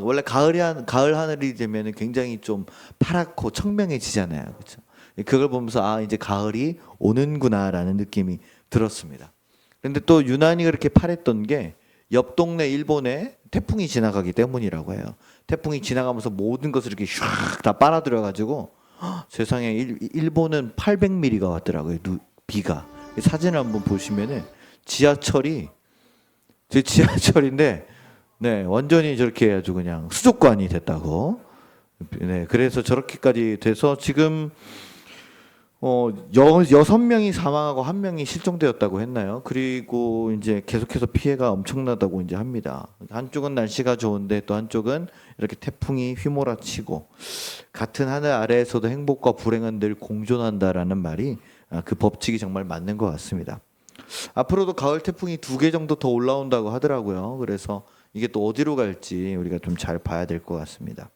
원래 가을 하늘이 되면 굉장히 좀 파랗고 청명해지잖아요. 그렇죠? 그걸 보면서 아 이제 가을이 오는구나라는 느낌이 들었습니다. 그런데 또 유난히 그렇게 파랬던 게 옆 동네 일본에 태풍이 지나가기 때문이라고 해요. 태풍이 지나가면서 모든 것을 이렇게 슉 다 빨아들여 가지고 세상에 일본은 800mm가 왔더라고요. 비가. 사진을 한번 보시면은 지하철이 제 지하철인데 네, 완전히 저렇게 아주 그냥 수족관이 됐다고. 네, 그래서 저렇게까지 돼서 지금 6명이 사망하고 1명이 실종되었다고 했나요? 그리고 이제 계속해서 피해가 엄청나다고 이제 합니다. 한쪽은 날씨가 좋은데 또 한쪽은 이렇게 태풍이 휘몰아치고 같은 하늘 아래에서도 행복과 불행은 늘 공존한다라는 말이 그 법칙이 정말 맞는 것 같습니다. 앞으로도 가을 태풍이 2개 정도 더 올라온다고 하더라고요. 그래서 이게 또 어디로 갈지 우리가 좀 잘 봐야 될 것 같습니다.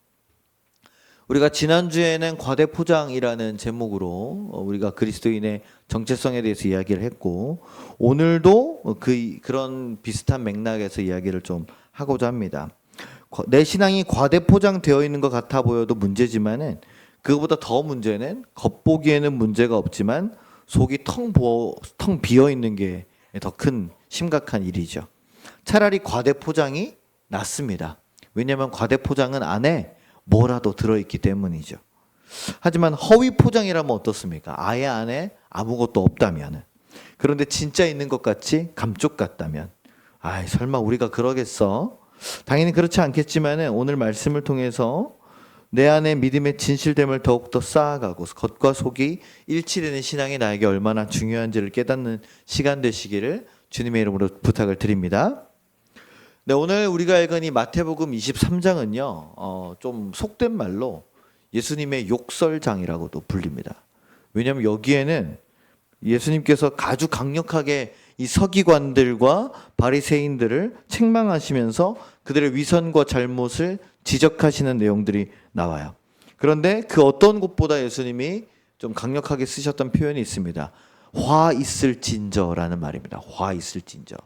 우리가 지난주에는 과대포장이라는 제목으로 우리가 그리스도인의 정체성에 대해서 이야기를 했고 오늘도 그런 비슷한 맥락에서 이야기를 좀 하고자 합니다. 내 신앙이 과대포장되어 있는 것 같아 보여도 문제지만은 그거보다 더 문제는 겉보기에는 문제가 없지만 속이 텅 비어 있는 게 더 큰 심각한 일이죠. 차라리 과대포장이 낫습니다. 왜냐하면 과대포장은 안에 뭐라도 들어있기 때문이죠. 하지만 허위 포장이라면 어떻습니까? 아예 안에 아무것도 없다면. 그런데 진짜 있는 것 같이 감쪽 같다면 아이 설마 우리가 그러겠어? 당연히 그렇지 않겠지만 오늘 말씀을 통해서 내 안에 믿음의 진실됨을 더욱더 쌓아가고 겉과 속이 일치되는 신앙이 나에게 얼마나 중요한지를 깨닫는 시간 되시기를 주님의 이름으로 부탁을 드립니다. 네, 오늘 우리가 읽은 이 마태복음 23장은요, 좀 속된 말로 예수님의 욕설장이라고도 불립니다. 왜냐하면 여기에는 예수님께서 아주 강력하게 이 서기관들과 바리새인들을 책망하시면서 그들의 위선과 잘못을 지적하시는 내용들이 나와요. 그런데 그 어떤 곳보다 예수님이 좀 강력하게 쓰셨던 표현이 있습니다. 화 있을진저라는 말입니다. 화 있을진저.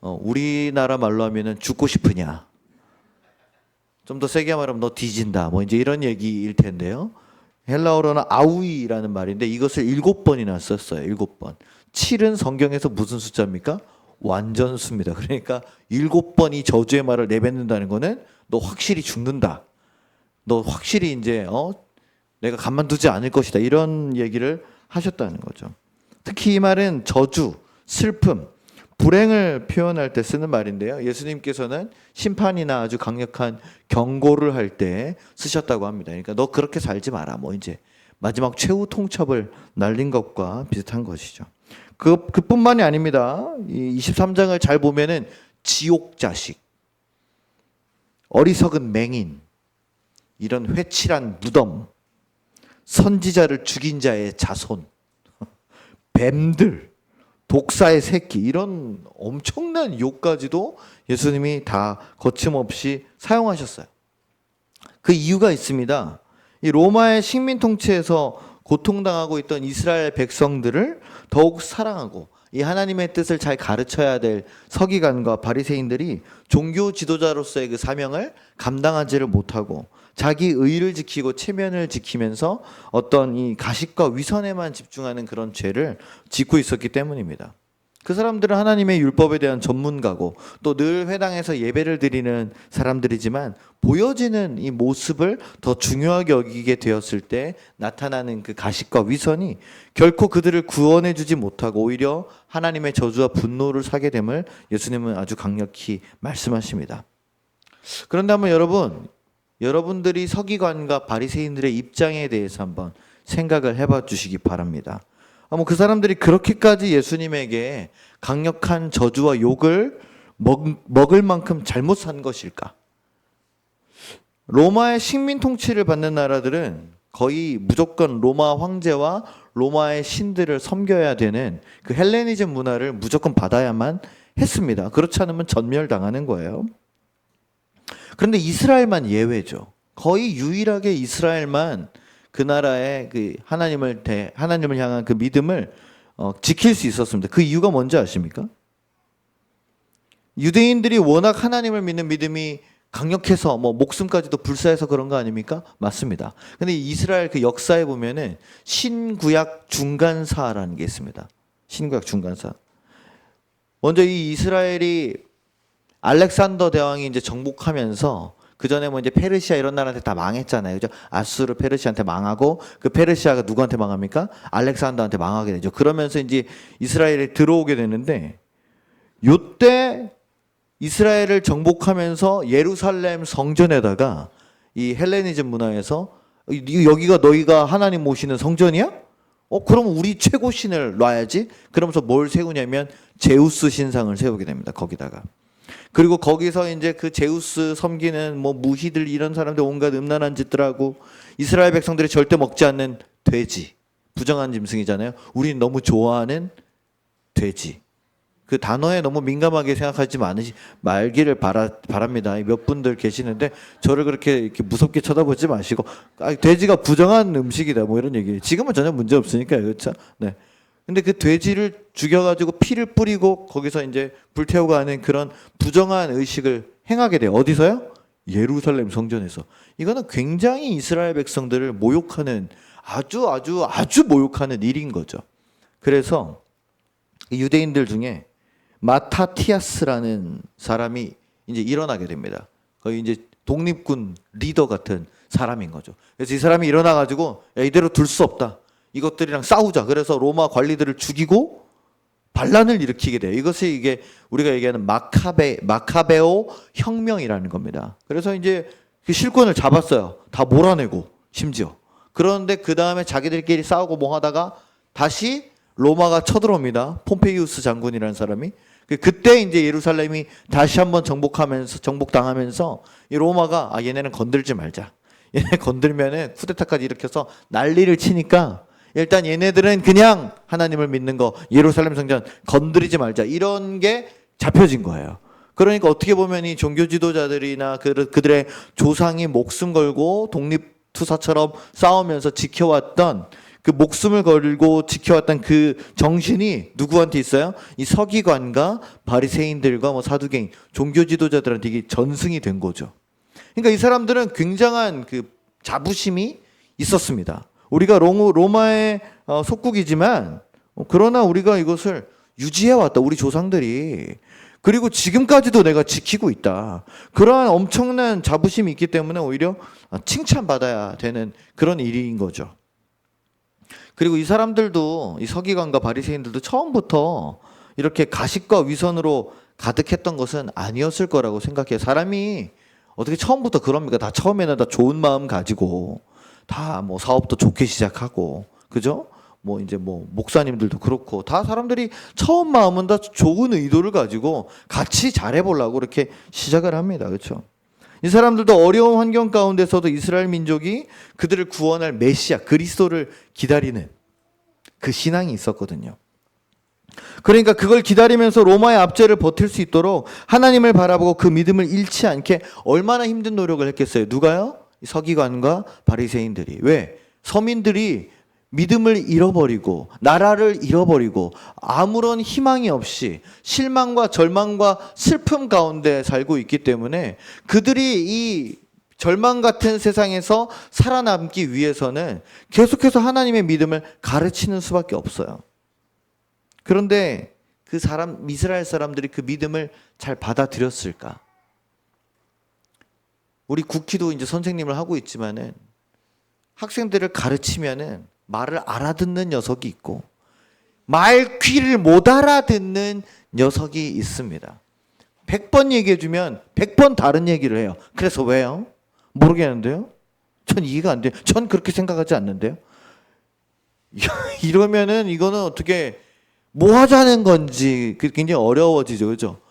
우리나라 말로 하면은 죽고 싶으냐? 좀 더 세게 말하면 너 뒤진다. 뭐 이제 이런 얘기일 텐데요. 헬라어로는 아우이라는 말인데 이것을 7번이나 썼어요. 7번. 7은 성경에서 무슨 숫자입니까? 완전수입니다. 그러니까 7번 이 저주의 말을 내뱉는다는 거는 너 확실히 죽는다. 너 확실히 이제 내가 가만두지 않을 것이다. 이런 얘기를 하셨다는 거죠. 특히 이 말은 저주, 슬픔, 불행을 표현할 때 쓰는 말인데요. 예수님께서는 심판이나 아주 강력한 경고를 할 때 쓰셨다고 합니다. 그러니까 너 그렇게 살지 마라. 뭐 이제 마지막 최후 통첩을 날린 것과 비슷한 것이죠. 그뿐만이 아닙니다. 이 23장을 잘 보면은 지옥 자식, 어리석은 맹인, 이런 회칠한 무덤, 선지자를 죽인 자의 자손, 뱀들, 독사의 새끼 이런 엄청난 욕까지도 예수님이 다 거침없이 사용하셨어요. 그 이유가 있습니다. 이 로마의 식민 통치에서 고통당하고 있던 이스라엘 백성들을 더욱 사랑하고 이 하나님의 뜻을 잘 가르쳐야 될 서기관과 바리새인들이 종교 지도자로서의 그 사명을 감당하지를 못하고 자기 의를 지키고 체면을 지키면서 어떤 이 가식과 위선에만 집중하는 그런 죄를 짓고 있었기 때문입니다. 그 사람들은 하나님의 율법에 대한 전문가고 또 늘 회당에서 예배를 드리는 사람들이지만 보여지는 이 모습을 더 중요하게 여기게 되었을 때 나타나는 그 가식과 위선이 결코 그들을 구원해 주지 못하고 오히려 하나님의 저주와 분노를 사게 됨을 예수님은 아주 강력히 말씀하십니다. 그런데 한번 여러분들이 서기관과 바리새인들의 입장에 대해서 한번 생각을 해봐 주시기 바랍니다. 그 사람들이 그렇게까지 예수님에게 강력한 저주와 욕을 먹을 만큼 잘못 산 것일까? 로마의 식민 통치를 받는 나라들은 거의 무조건 로마 황제와 로마의 신들을 섬겨야 되는 그 헬레니즘 문화를 무조건 받아야만 했습니다. 그렇지 않으면 전멸당하는 거예요. 그런데 이스라엘만 예외죠. 거의 유일하게 이스라엘만 그 나라의 그 하나님을 향한 그 믿음을 지킬 수 있었습니다. 그 이유가 뭔지 아십니까? 유대인들이 워낙 하나님을 믿는 믿음이 강력해서 뭐 목숨까지도 불사해서 그런 거 아닙니까? 맞습니다. 근데 이스라엘 그 역사에 보면은 신구약 중간사라는 게 있습니다. 신구약 중간사. 먼저 이 이스라엘이 알렉산더 대왕이 이제 정복하면서 그 전에 뭐 이제 페르시아 이런 나라한테 다 망했잖아요. 그죠? 아수르 페르시아한테 망하고 그 페르시아가 누구한테 망합니까? 알렉산더한테 망하게 되죠. 그러면서 이제 이스라엘에 들어오게 되는데 요때 이스라엘을 정복하면서 예루살렘 성전에다가 이 헬레니즘 문화에서 여기가 너희가 하나님 모시는 성전이야? 그럼 우리 최고 신을 놔야지. 그러면서 뭘 세우냐면 제우스 신상을 세우게 됩니다. 거기다가. 그리고 거기서 이제 그 제우스 섬기는 뭐 무희들 이런 사람들 온갖 음란한 짓들 하고 이스라엘 백성들이 절대 먹지 않는 돼지. 부정한 짐승이잖아요. 우린 너무 좋아하는 돼지. 그 단어에 너무 민감하게 생각하지 말기를 바랍니다. 몇 분들 계시는데 저를 그렇게 이렇게 무섭게 쳐다보지 마시고 돼지가 부정한 음식이다 뭐 이런 얘기. 지금은 전혀 문제 없으니까요, 그렇죠? 네. 근데 그 돼지를 죽여가지고 피를 뿌리고 거기서 이제 불태우고 하는 그런 부정한 의식을 행하게 돼요. 어디서요? 예루살렘 성전에서. 이거는 굉장히 이스라엘 백성들을 모욕하는 아주 모욕하는 일인 거죠. 그래서 유대인들 중에 마타티아스라는 사람이 이제 일어나게 됩니다. 거의 이제 독립군 리더 같은 사람인 거죠. 그래서 이 사람이 일어나가지고 야, 이대로 둘 수 없다. 이것들이랑 싸우자. 그래서 로마 관리들을 죽이고 반란을 일으키게 돼요. 이것이 이게 우리가 얘기하는 마카베오 혁명이라는 겁니다. 그래서 이제 그 실권을 잡았어요. 다 몰아내고 심지어. 그런데 그 다음에 자기들끼리 싸우고 뭐 하다가 다시 로마가 쳐들어옵니다. 폼페이우스 장군이라는 사람이. 그때 이제 예루살렘이 다시 한번 정복당하면서 이 로마가 얘네는 건들지 말자. 얘네 건들면은 쿠데타까지 일으켜서 난리를 치니까 일단 얘네들은 그냥 하나님을 믿는 거 예루살렘 성전 건드리지 말자. 이런 게 잡혀진 거예요. 그러니까 어떻게 보면 이 종교 지도자들이나 그들의 조상이 목숨 걸고 독립투사처럼 싸우면서 지켜왔던 그 목숨을 걸고 지켜왔던 그 정신이 누구한테 있어요? 이 서기관과 바리새인들과 뭐 사두개인, 종교 지도자들한테 이게 전승이 된 거죠. 그러니까 이 사람들은 굉장한 그 자부심이 있었습니다. 우리가 로마의 속국이지만 그러나 우리가 이것을 유지해왔다. 우리 조상들이. 그리고 지금까지도 내가 지키고 있다. 그러한 엄청난 자부심이 있기 때문에 오히려 칭찬받아야 되는 그런 일인 거죠. 그리고 이 사람들도 이 서기관과 바리새인들도 처음부터 이렇게 가식과 위선으로 가득했던 것은 아니었을 거라고 생각해요. 사람이 어떻게 처음부터 그럽니까? 다 처음에는 다 좋은 마음 가지고 다 뭐 사업도 좋게 시작하고 그죠? 뭐 이제 뭐 목사님들도 그렇고 다 사람들이 처음 마음은 다 좋은 의도를 가지고 같이 잘해보려고 이렇게 시작을 합니다. 그렇죠? 이 사람들도 어려운 환경 가운데서도 이스라엘 민족이 그들을 구원할 메시아 그리스도를 기다리는 그 신앙이 있었거든요. 그러니까 그걸 기다리면서 로마의 압제를 버틸 수 있도록 하나님을 바라보고 그 믿음을 잃지 않게 얼마나 힘든 노력을 했겠어요. 누가요? 서기관과 바리새인들이. 왜? 서민들이 믿음을 잃어버리고 나라를 잃어버리고 아무런 희망이 없이 실망과 절망과 슬픔 가운데 살고 있기 때문에 그들이 이 절망 같은 세상에서 살아남기 위해서는 계속해서 하나님의 믿음을 가르치는 수밖에 없어요. 그런데 이스라엘 사람들이 그 믿음을 잘 받아들였을까? 우리 국희도 이제 선생님을 하고 있지만은 학생들을 가르치면은 말을 알아듣는 녀석이 있고 말 귀를 못 알아듣는 녀석이 있습니다. 100번 얘기해주면 100번 다른 얘기를 해요. 그래서 왜요? 모르겠는데요? 전 이해가 안 돼요. 전 그렇게 생각하지 않는데요? 이러면은 이거는 어떻게 뭐 하자는 건지 굉장히 어려워지죠. 그죠?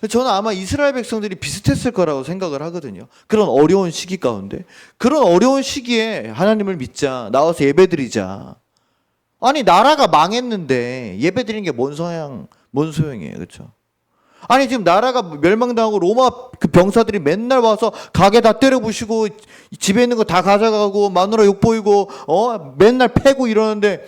저는 아마 이스라엘 백성들이 비슷했을 거라고 생각을 하거든요. 그런 어려운 시기 가운데. 그런 어려운 시기에 하나님을 믿자. 나와서 예배드리자. 아니 나라가 망했는데 예배드리는 게 뭔 소용이에요. 그렇죠? 아니 지금 나라가 멸망당하고 로마 그 병사들이 맨날 와서 가게 다 때려부시고 집에 있는 거 다 가져가고 마누라 욕보이고 맨날 패고 이러는데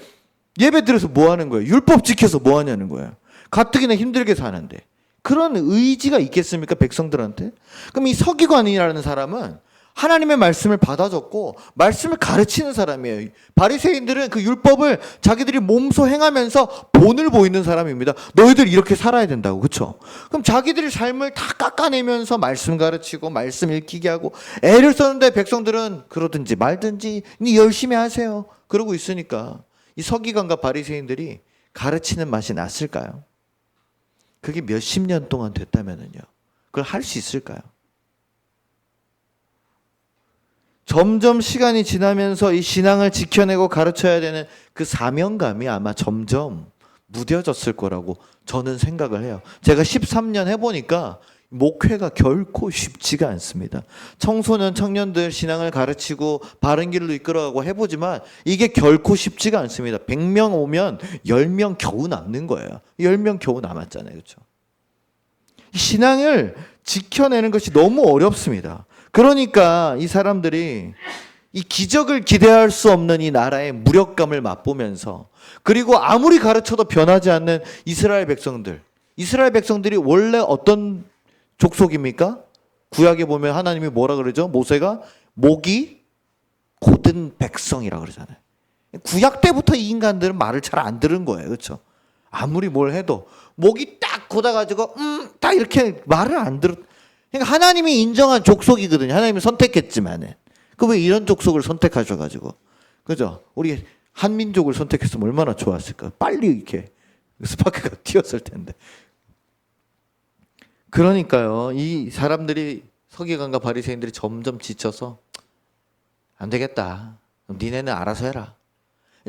예배드려서 뭐 하는 거예요? 율법 지켜서 뭐 하냐는 거예요. 가뜩이나 힘들게 사는데. 그런 의지가 있겠습니까? 백성들한테? 그럼 이 서기관이라는 사람은 하나님의 말씀을 받아줬고 말씀을 가르치는 사람이에요. 바리새인들은 그 율법을 자기들이 몸소 행하면서 본을 보이는 사람입니다. 너희들 이렇게 살아야 된다고. 그렇죠? 그럼 자기들의 삶을 다 깎아내면서 말씀 가르치고 말씀 읽히게 하고 애를 썼는데 백성들은 그러든지 말든지 열심히 하세요. 그러고 있으니까 이 서기관과 바리새인들이 가르치는 맛이 났을까요? 그게 몇십 년 동안 됐다면은요. 그걸 할 수 있을까요? 점점 시간이 지나면서 이 신앙을 지켜내고 가르쳐야 되는 그 사명감이 아마 점점 무뎌졌을 거라고 저는 생각을 해요. 제가 13년 해보니까 목회가 결코 쉽지가 않습니다. 청소년, 청년들 신앙을 가르치고 바른 길로 이끌어가고 해보지만 이게 결코 쉽지가 않습니다. 100명 오면 10명 겨우 남는 거예요. 10명 겨우 남았잖아요. 그렇죠? 신앙을 지켜내는 것이 너무 어렵습니다. 그러니까 이 사람들이 이 기적을 기대할 수 없는 이 나라의 무력감을 맛보면서 그리고 아무리 가르쳐도 변하지 않는 이스라엘 백성들이 원래 어떤 족속입니까? 구약에 보면 하나님이 뭐라 그러죠? 모세가 목이 곧은 백성이라 그러잖아요. 구약 때부터 이 인간들은 말을 잘 안 들은 거예요. 그렇죠? 아무리 뭘 해도 목이 딱 곧아가지고 딱 이렇게 말을 안 들었. 그러니까 하나님이 인정한 족속이거든요. 하나님이 선택했지만은. 그 왜 이런 족속을 선택하셔가지고. 그죠? 우리 한민족을 선택했으면 얼마나 좋았을까. 빨리 이렇게 스파크가 튀었을 텐데. 그러니까요. 이 사람들이 서기관과 바리새인들이 점점 지쳐서 안 되겠다. 니네는 알아서 해라.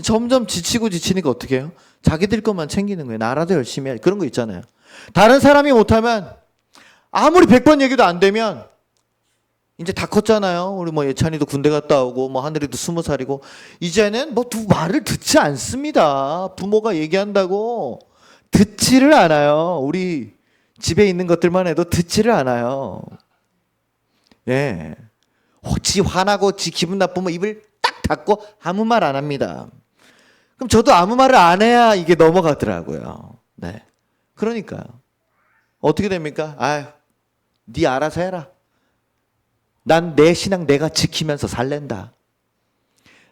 점점 지치니까 어떻게 해요? 자기들 것만 챙기는 거예요. 나라도 열심히 해. 그런 거 있잖아요. 다른 사람이 못하면 아무리 100번 얘기도 안 되면 이제 다 컸잖아요. 우리 뭐 예찬이도 군대 갔다 오고 뭐 하늘이도 20살이고 이제는 뭐 말을 듣지 않습니다. 부모가 얘기한다고 듣지를 않아요. 우리 집에 있는 것들만 해도 듣지를 않아요. 예. 지 화나고 지 기분 나쁘면 입을 딱 닫고 아무 말 안 합니다. 그럼 저도 아무 말을 안 해야 이게 넘어가더라고요. 네. 그러니까요. 어떻게 됩니까? 아유, 네 알아서 해라. 난 내 신앙 내가 지키면서 살랜다.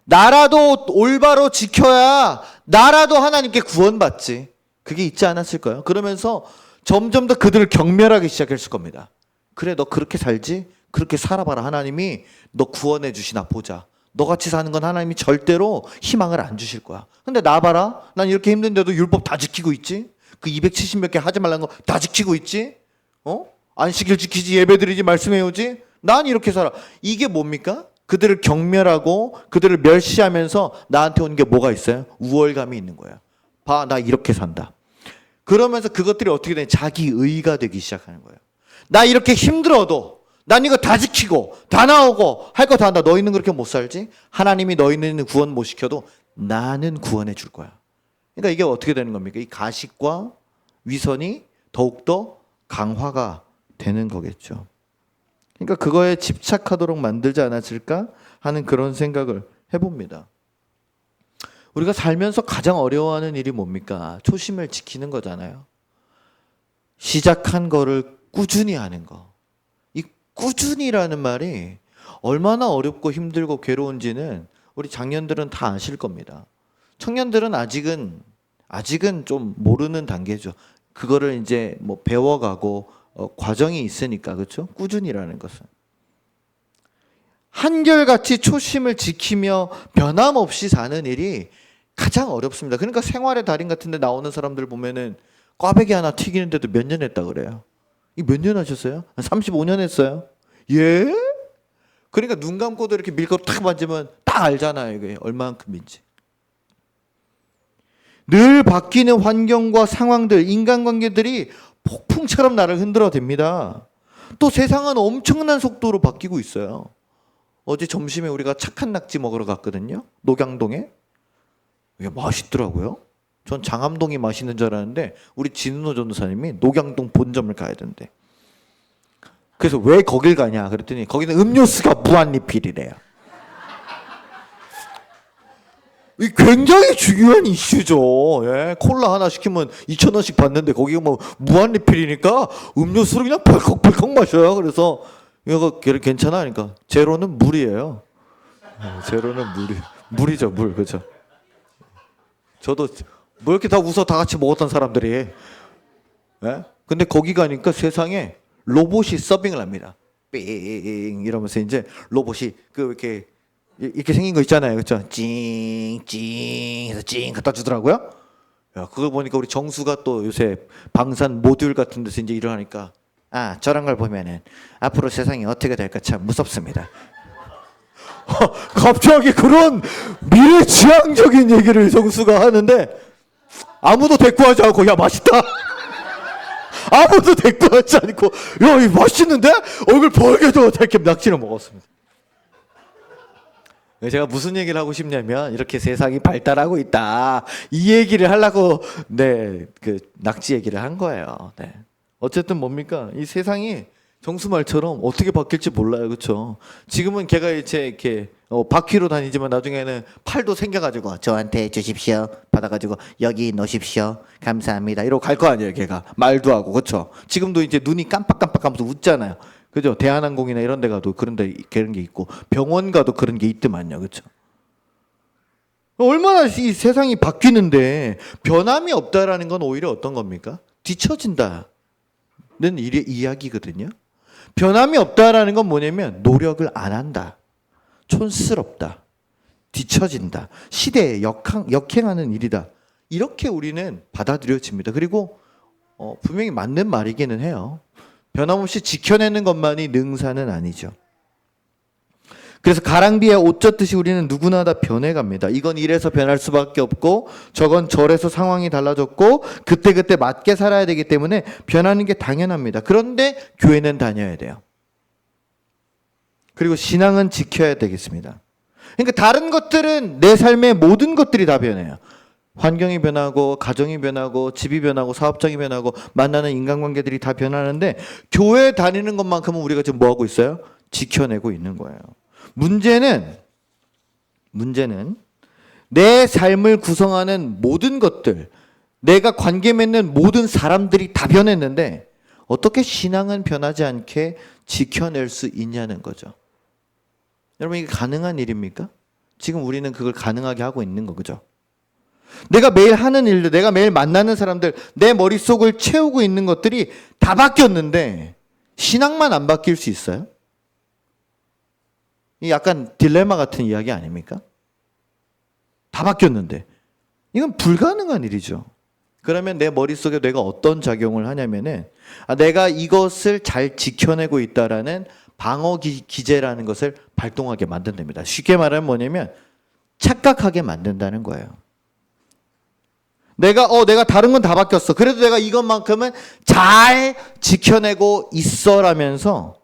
나라도 올바로 지켜야 나라도 하나님께 구원받지. 그게 있지 않았을까요? 그러면서 점점 더 그들을 경멸하기 시작했을 겁니다. 그래, 너 그렇게 살지? 그렇게 살아봐라. 하나님이 너 구원해 주시나 보자. 너같이 사는 건 하나님이 절대로 희망을 안 주실 거야. 근데 나 봐라. 난 이렇게 힘든데도 율법 다 지키고 있지. 그 270몇 개 하지 말라는 거 다 지키고 있지. 안식일 지키지, 예배 드리지, 말씀 해오지. 난 이렇게 살아. 이게 뭡니까? 그들을 경멸하고 그들을 멸시하면서 나한테 오는 게 뭐가 있어요? 우월감이 있는 거야. 봐, 나 이렇게 산다. 그러면서 그것들이 어떻게 되냐? 자기 의가 되기 시작하는 거예요. 나 이렇게 힘들어도 난 이거 다 지키고 다 나오고 할 거 다 한다. 너희는 그렇게 못 살지? 하나님이 너희는 구원 못 시켜도 나는 구원해 줄 거야. 그러니까 이게 어떻게 되는 겁니까? 이 가식과 위선이 더욱더 강화가 되는 거겠죠. 그러니까 그거에 집착하도록 만들지 않았을까 하는 그런 생각을 해봅니다. 우리가 살면서 가장 어려워하는 일이 뭡니까? 초심을 지키는 거잖아요. 시작한 거를 꾸준히 하는 거. 이 꾸준히라는 말이 얼마나 어렵고 힘들고 괴로운지는 우리 장년들은 다 아실 겁니다. 청년들은 아직은 좀 모르는 단계죠. 그거를 이제 뭐 배워가고 과정이 있으니까. 그렇죠? 꾸준히라는 것은 한결같이 초심을 지키며 변함없이 사는 일이 가장 어렵습니다. 그러니까 생활의 달인 같은 데 나오는 사람들 보면은 꽈배기 하나 튀기는데도 몇 년 했다 그래요. 이 몇 년 하셨어요? 35년 했어요. 예? 그러니까 눈 감고도 이렇게 밀가루 탁 만지면 딱 알잖아요. 이게 얼마만큼인지. 늘 바뀌는 환경과 상황들, 인간관계들이 폭풍처럼 나를 흔들어 댑니다. 또 세상은 엄청난 속도로 바뀌고 있어요. 어제 점심에 우리가 착한 낙지 먹으러 갔거든요. 녹양동에. 이게 맛있더라고요. 전 장암동이 맛있는 줄 알았는데 우리 진은호 전도사님이 녹양동 본점을 가야 된대. 그래서 왜 거길 가냐 그랬더니 거기는 음료수가 무한리필이래요. 이 굉장히 중요한 이슈죠. 예, 콜라 하나 시키면 2,000원씩 받는데 거기가 뭐 무한 리필이니까 음료수를 그냥 벌컥벌컥 마셔요. 그래서 이거 괜찮아? 그러니까 제로는 물이에요. 제로는 물이죠, 물. 그렇죠. 저도 뭐 이렇게 다 웃어 다 같이 먹었던 사람들이. 예? 근데 거기 가니까 세상에 로봇이 서빙을 합니다. 삥 이러면서 이제 로봇이 그 이렇게 생긴 거 있잖아요. 그렇죠? 찡찡 해서 찡 갖다 주더라고요. 야, 그걸 보니까 우리 정수가 또 요새 방산 모듈 같은 데서 이제 일을 하니까 저런 걸 보면은 앞으로 세상이 어떻게 될까 참 무섭습니다. 갑자기 그런 미래지향적인 얘기를 정수가 하는데 아무도 대꾸하지 않고 야 맛있다. 아무도 대꾸하지 않고 야 이 맛있는데 얼굴 벌게도 이렇게 낙지를 먹었습니다. 제가 무슨 얘기를 하고 싶냐면 이렇게 세상이 발달하고 있다 이 얘기를 하려고 그 낙지 얘기를 한 거예요. 네. 어쨌든 뭡니까 이 세상이 정수 말처럼 어떻게 바뀔지 몰라요, 그렇죠? 지금은 걔가 이제 이렇게 바퀴로 다니지만 나중에는 팔도 생겨가지고 저한테 주십시오 받아가지고 여기 놓으십시오 감사합니다 이러고 갈 거 아니에요, 걔가 말도 하고 그렇죠? 지금도 이제 눈이 깜빡깜빡하면서 웃잖아요. 그죠? 대한항공이나 이런 데 가도 그런 게 있고 병원 가도 그런 게 있더만요. 그렇죠? 얼마나 이 세상이 바뀌는데 변함이 없다라는 건 오히려 어떤 겁니까? 뒤처진다는 이야기거든요. 변함이 없다라는 건 뭐냐면 노력을 안 한다. 촌스럽다. 뒤처진다. 시대에 역행하는 일이다. 이렇게 우리는 받아들여집니다. 그리고 분명히 맞는 말이기는 해요. 변함없이 지켜내는 것만이 능사는 아니죠. 그래서 가랑비에 옷 젖듯이 우리는 누구나 다 변해갑니다. 이건 이래서 변할 수밖에 없고 저건 저래서 상황이 달라졌고 그때그때 맞게 살아야 되기 때문에 변하는 게 당연합니다. 그런데 교회는 다녀야 돼요. 그리고 신앙은 지켜야 되겠습니다. 그러니까 다른 것들은 내 삶의 모든 것들이 다 변해요. 환경이 변하고 가정이 변하고 집이 변하고 사업장이 변하고 만나는 인간관계들이 다 변하는데 교회 다니는 것만큼은 우리가 지금 뭐하고 있어요? 지켜내고 있는 거예요. 문제는 내 삶을 구성하는 모든 것들, 내가 관계 맺는 모든 사람들이 다 변했는데 어떻게 신앙은 변하지 않게 지켜낼 수 있냐는 거죠. 여러분 이게 가능한 일입니까? 지금 우리는 그걸 가능하게 하고 있는 거죠. 내가 매일 하는 일들, 내가 매일 만나는 사람들, 내 머릿속을 채우고 있는 것들이 다 바뀌었는데 신앙만 안 바뀔 수 있어요? 이 약간 딜레마 같은 이야기 아닙니까? 다 바뀌었는데 이건 불가능한 일이죠. 그러면 내 머릿속에 내가 어떤 작용을 하냐면은 내가 이것을 잘 지켜내고 있다라는 방어 기제라는 것을 발동하게 만든답니다. 쉽게 말하면 뭐냐면 착각하게 만든다는 거예요. 내가 다른 건 다 바뀌었어. 그래도 내가 이것만큼은 잘 지켜내고 있어라면서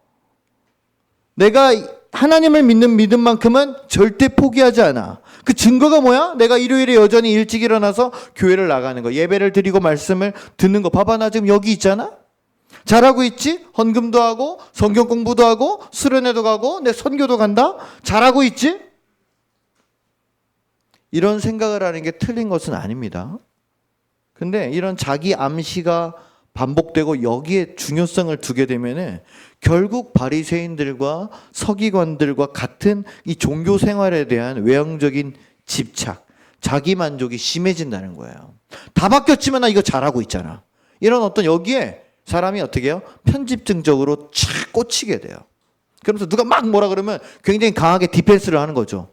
내가 하나님을 믿는 믿음만큼은 절대 포기하지 않아. 그 증거가 뭐야? 내가 일요일에 여전히 일찍 일어나서 교회를 나가는 거, 예배를 드리고 말씀을 듣는 거. 봐봐, 나 지금 여기 있잖아. 잘하고 있지? 헌금도 하고 성경 공부도 하고 수련회도 가고 내 선교도 간다. 잘하고 있지? 이런 생각을 하는 게 틀린 것은 아닙니다. 근데 이런 자기 암시가 반복되고 여기에 중요성을 두게 되면은 결국 바리새인들과 서기관들과 같은 이 종교 생활에 대한 외형적인 집착, 자기 만족이 심해진다는 거예요. 다 바뀌었지만 나 이거 잘하고 있잖아. 이런 어떤 여기에 사람이 어떻게 해요? 편집증적으로 착 꽂히게 돼요. 그러면서 누가 막 뭐라 그러면 굉장히 강하게 디펜스를 하는 거죠.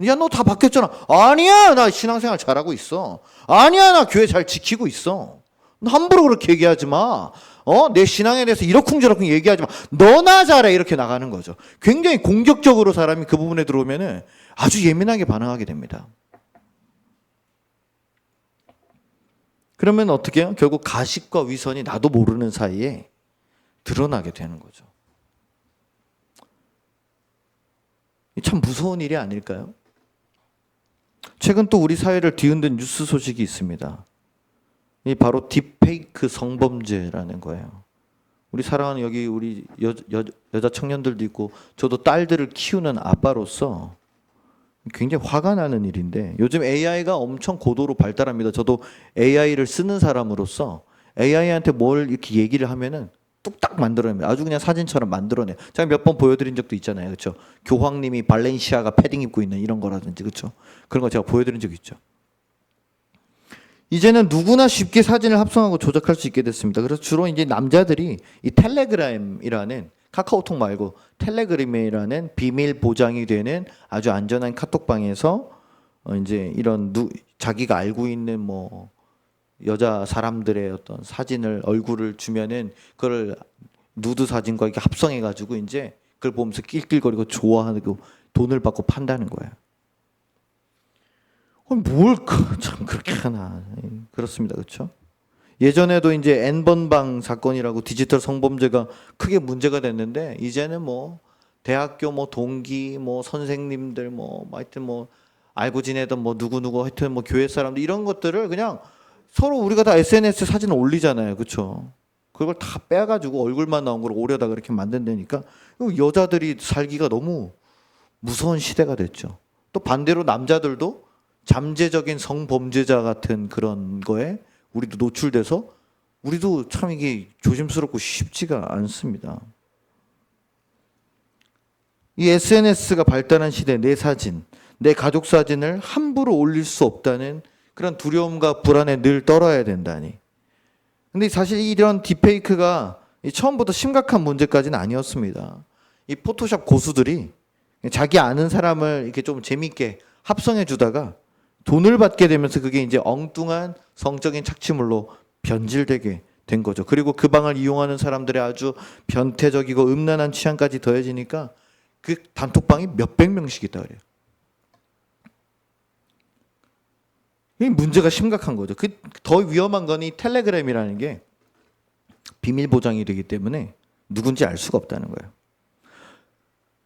야, 너 다 바뀌었잖아. 아니야, 나 신앙생활 잘하고 있어. 아니야, 나 교회 잘 지키고 있어. 함부로 그렇게 얘기하지 마. 내 신앙에 대해서 이러쿵저러쿵 얘기하지 마. 너나 잘해. 이렇게 나가는 거죠. 굉장히 공격적으로 사람이 그 부분에 들어오면은 아주 예민하게 반응하게 됩니다. 그러면 어떻게 해요? 결국 가식과 위선이 나도 모르는 사이에 드러나게 되는 거죠. 참 무서운 일이 아닐까요? 최근 또 우리 사회를 뒤흔든 뉴스 소식이 있습니다. 이 바로 딥페이크 성범죄라는 거예요. 우리 사랑하는 여기 우리 여자 청년들도 있고 저도 딸들을 키우는 아빠로서 굉장히 화가 나는 일인데 요즘 AI가 엄청 고도로 발달합니다. 저도 AI를 쓰는 사람으로서 AI한테 뭘 이렇게 얘기를 하면은 뚝딱 만들어냅니다. 아주 그냥 사진처럼 만들어내. 제가 몇 번 보여드린 적도 있잖아요. 그렇죠? 교황님이 발렌시아가 패딩 입고 있는 이런 거라든지 그렇죠? 그런 거 제가 보여드린 적 있죠. 이제는 누구나 쉽게 사진을 합성하고 조작할 수 있게 됐습니다. 그래서 주로 이제 남자들이 이 텔레그램이라는 카카오톡 말고 텔레그램이라는 비밀 보장이 되는 아주 안전한 카톡방에서 이제 이런 자기가 알고 있는 뭐 여자 사람들의 어떤 사진을 얼굴을 주면은 그걸 누드 사진과 이렇게 합성해 가지고 이제 그걸 보면서 낄낄거리고 좋아하고 돈을 받고 판다는 거예요. 뭘 참 그렇게 하나. 그렇습니다. 그렇죠? 예전에도 이제 N번방 사건이라고 디지털 성범죄가 크게 문제가 됐는데 이제는 뭐 대학교 뭐 동기 뭐 선생님들 뭐 하여튼 뭐 알고 지내던 뭐 누구누구 하여튼 뭐 교회 사람들 이런 것들을 그냥 서로 우리가 다 SNS에 사진을 올리잖아요. 그렇죠? 그걸 다 빼가지고 얼굴만 나온 걸 오려다 그렇게 만든다니까 여자들이 살기가 너무 무서운 시대가 됐죠. 또 반대로 남자들도 잠재적인 성범죄자 같은 그런 거에 우리도 노출돼서 우리도 참 이게 조심스럽고 쉽지가 않습니다. 이 SNS가 발달한 시대 내 사진, 내 가족 사진을 함부로 올릴 수 없다는 그런 두려움과 불안에 늘 떨어야 된다니. 근데 사실 이런 딥페이크가 처음부터 심각한 문제까지는 아니었습니다. 이 포토샵 고수들이 자기 아는 사람을 이렇게 좀 재밌게 합성해 주다가 돈을 받게 되면서 그게 이제 엉뚱한 성적인 착취물로 변질되게 된 거죠. 그리고 그 방을 이용하는 사람들의 아주 변태적이고 음란한 취향까지 더해지니까 그 단톡방이 몇백 명씩 있다 그래요. 이 문제가 심각한 거죠. 그 더 위험한 건 이 텔레그램이라는 게 비밀 보장이 되기 때문에 누군지 알 수가 없다는 거예요.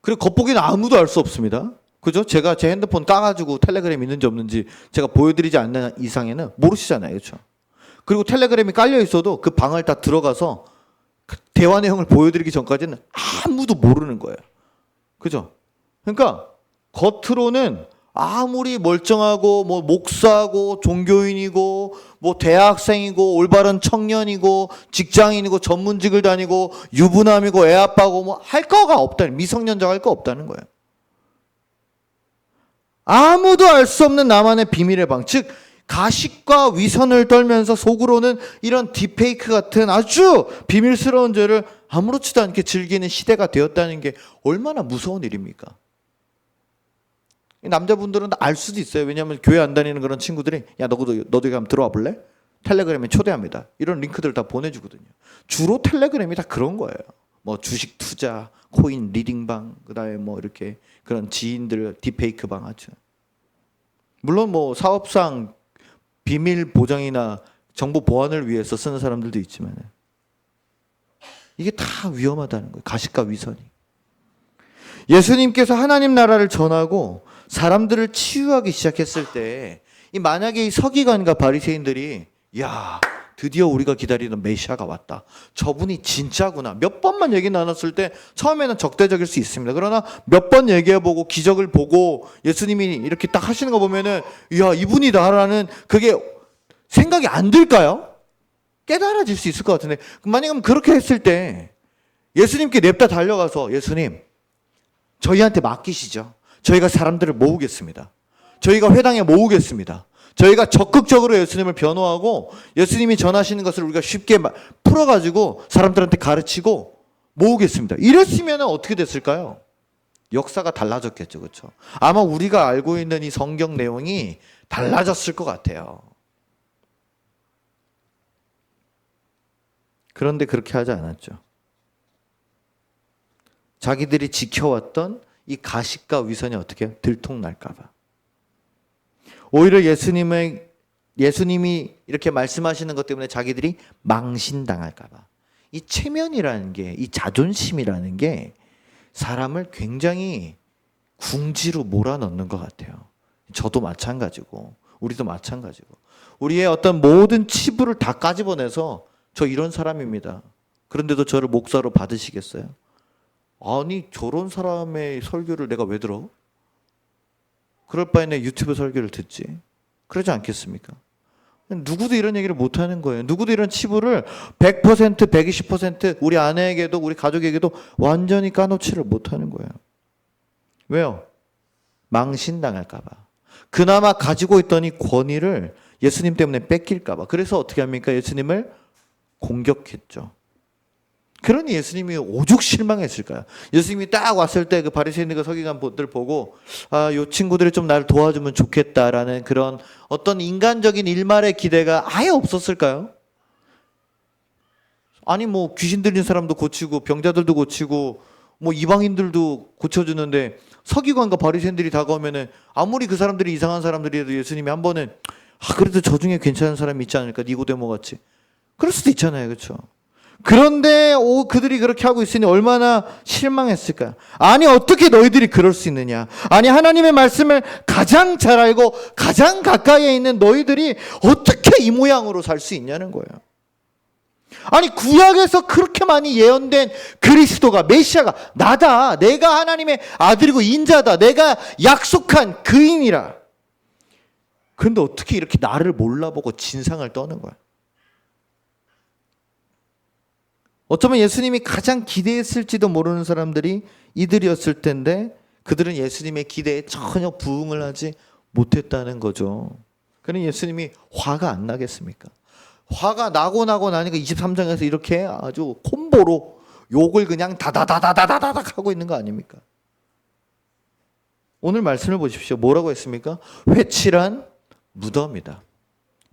그리고 겉보기는 아무도 알 수 없습니다. 그죠? 제가 제 핸드폰 까가지고 텔레그램 있는지 없는지 제가 보여드리지 않는 이상에는 모르시잖아요. 그렇죠? 그리고 텔레그램이 깔려 있어도 그 방을 다 들어가서 그 대화 내용을 보여드리기 전까지는 아무도 모르는 거예요. 그죠? 그러니까 겉으로는 아무리 멀쩡하고 뭐 목사고 종교인이고 뭐 대학생이고 올바른 청년이고 직장인이고 전문직을 다니고 유부남이고 애아빠고 뭐 할 거가 없다는 미성년자가 할 거 없다는 거예요. 아무도 알 수 없는 나만의 비밀의 방, 즉 가식과 위선을 떨면서 속으로는 이런 딥페이크 같은 아주 비밀스러운 죄를 아무렇지도 않게 즐기는 시대가 되었다는 게 얼마나 무서운 일입니까? 남자분들은 알 수도 있어요. 왜냐하면 교회 안 다니는 그런 친구들이 야 너도 여기 한번 들어와 볼래? 텔레그램에 초대합니다. 이런 링크들 다 보내주거든요. 주로 텔레그램이 다 그런 거예요. 뭐 주식 투자, 코인 리딩방, 그다음에 뭐 이렇게 그런 지인들 딥페이크 방 하죠. 물론 뭐 사업상 비밀 보장이나 정보 보안을 위해서 쓰는 사람들도 있지만 이게 다 위험하다는 거예요. 가식과 위선이. 예수님께서 하나님 나라를 전하고 사람들을 치유하기 시작했을 때 이 만약에 이 서기관과 바리새인들이 야 드디어 우리가 기다리던 메시아가 왔다. 저분이 진짜구나. 몇 번만 얘기 나눴을 때 처음에는 적대적일 수 있습니다. 그러나 몇 번 얘기해보고 기적을 보고 예수님이 이렇게 딱 하시는 거 보면은 야 이분이다라는 그게 생각이 안 들까요? 깨달아질 수 있을 것 같은데 만약에 그렇게 했을 때 예수님께 냅다 달려가서 예수님 저희한테 맡기시죠. 저희가 사람들을 모으겠습니다. 저희가 회당에 모으겠습니다. 저희가 적극적으로 예수님을 변호하고 예수님이 전하시는 것을 우리가 쉽게 풀어가지고 사람들한테 가르치고 모으겠습니다. 이랬으면 어떻게 됐을까요? 역사가 달라졌겠죠. 그렇죠? 아마 우리가 알고 있는 이 성경 내용이 달라졌을 것 같아요. 그런데 그렇게 하지 않았죠. 자기들이 지켜왔던 이 가식과 위선이 어떻게 들통날까 봐. 오히려 예수님이 이렇게 말씀하시는 것 때문에 자기들이 망신당할까 봐. 이 체면이라는 게, 이 자존심이라는 게 사람을 굉장히 궁지로 몰아넣는 것 같아요. 저도 마찬가지고 우리도 마찬가지고 우리의 어떤 모든 치부를 다 까집어내서 저 이런 사람입니다. 그런데도 저를 목사로 받으시겠어요? 아니 저런 사람의 설교를 내가 왜 들어? 그럴 바에는 유튜브 설교를 듣지. 그러지 않겠습니까? 누구도 이런 얘기를 못 하는 거예요. 누구도 이런 치부를 100%, 120% 우리 아내에게도 우리 가족에게도 완전히 까놓지를 못하는 거예요. 왜요? 망신당할까 봐. 그나마 가지고 있던 이 권위를 예수님 때문에 뺏길까 봐. 그래서 어떻게 합니까? 예수님을 공격했죠. 그러니 예수님이 오죽 실망했을까요? 예수님이 딱 왔을 때 그 바리새인들과 서기관들 보고 요 친구들이 좀 나를 도와주면 좋겠다라는 그런 어떤 인간적인 일말의 기대가 아예 없었을까요? 아니 뭐 귀신 들린 사람도 고치고 병자들도 고치고 뭐 이방인들도 고쳐주는데 서기관과 바리새인들이 다가오면은 아무리 그 사람들이 이상한 사람들이라도 예수님이 한 번은 그래도 저 중에 괜찮은 사람이 있지 않을까? 니고데모 같이. 그럴 수도 있잖아요. 그렇죠? 그런데 그들이 그렇게 하고 있으니 얼마나 실망했을까? 아니 어떻게 너희들이 그럴 수 있느냐? 아니 하나님의 말씀을 가장 잘 알고 가장 가까이에 있는 너희들이 어떻게 이 모양으로 살 수 있냐는 거예요. 아니 구약에서 그렇게 많이 예언된 그리스도가 메시아가 나다. 내가 하나님의 아들이고 인자다. 내가 약속한 그인이라. 그런데 어떻게 이렇게 나를 몰라보고 진상을 떠는 거야? 어쩌면 예수님이 가장 기대했을지도 모르는 사람들이 이들이었을 텐데 그들은 예수님의 기대에 전혀 부응을 하지 못했다는 거죠. 그러니 예수님이 화가 안 나겠습니까? 화가 나고 나니까 23장에서 이렇게 아주 콤보로 욕을 그냥 다다다다다다닥 하고 있는 거 아닙니까? 오늘 말씀을 보십시오. 뭐라고 했습니까? 회칠한 무덤이다.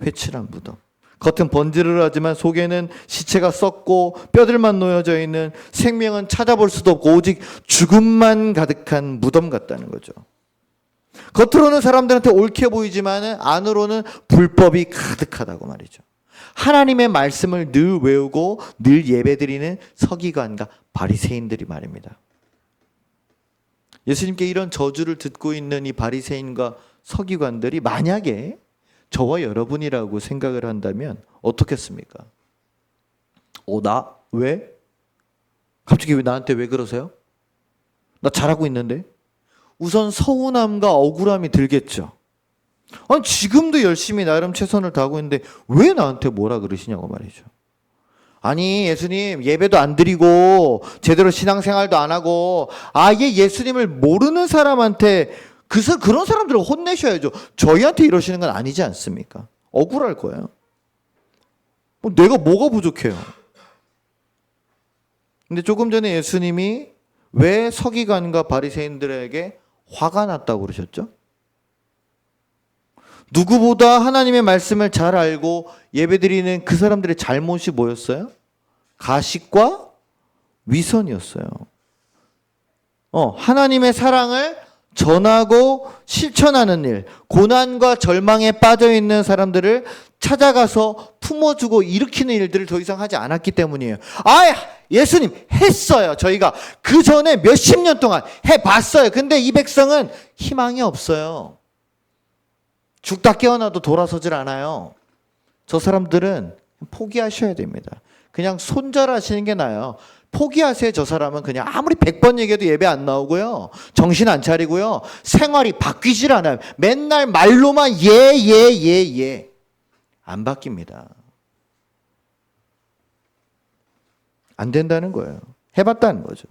회칠한 무덤. 겉은 번지르르하지만 속에는 시체가 썩고 뼈들만 놓여져 있는 생명은 찾아볼 수도 없고 오직 죽음만 가득한 무덤 같다는 거죠. 겉으로는 사람들한테 옳게 보이지만 안으로는 불법이 가득하다고 말이죠. 하나님의 말씀을 늘 외우고 늘 예배드리는 서기관과 바리새인들이 말입니다. 예수님께 이런 저주를 듣고 있는 이 바리새인과 서기관들이 만약에 저와 여러분이라고 생각을 한다면 어떻겠습니까? 나 왜? 갑자기 왜 나한테 왜 그러세요? 나 잘하고 있는데? 우선 서운함과 억울함이 들겠죠. 아니 지금도 열심히 나름 최선을 다하고 있는데 왜 나한테 뭐라 그러시냐고 말이죠. 아니 예수님 예배도 안 드리고 제대로 신앙생활도 안 하고 아예 예수님을 모르는 사람한테 그런 사람들을 혼내셔야죠. 저희한테 이러시는 건 아니지 않습니까? 억울할 거예요. 내가 뭐가 부족해요? 근데 조금 전에 예수님이 왜 서기관과 바리새인들에게 화가 났다고 그러셨죠? 누구보다 하나님의 말씀을 잘 알고 예배드리는 그 사람들의 잘못이 뭐였어요? 가식과 위선이었어요. 하나님의 사랑을 전하고 실천하는 일, 고난과 절망에 빠져 있는 사람들을 찾아가서 품어주고 일으키는 일들을 더 이상 하지 않았기 때문이에요. 예수님 했어요. 저희가 그 전에 몇십 년 동안 해봤어요. 근데 이 백성은 희망이 없어요. 죽다 깨어나도 돌아서질 않아요. 저 사람들은 포기하셔야 됩니다. 그냥 손절하시는 게 나아요. 포기하세요. 저 사람은 그냥 아무리 100번 얘기해도 예배 안 나오고요. 정신 안 차리고요. 생활이 바뀌질 않아요. 맨날 말로만 예. 안 바뀝니다. 안 된다는 거예요. 해봤다는 거죠.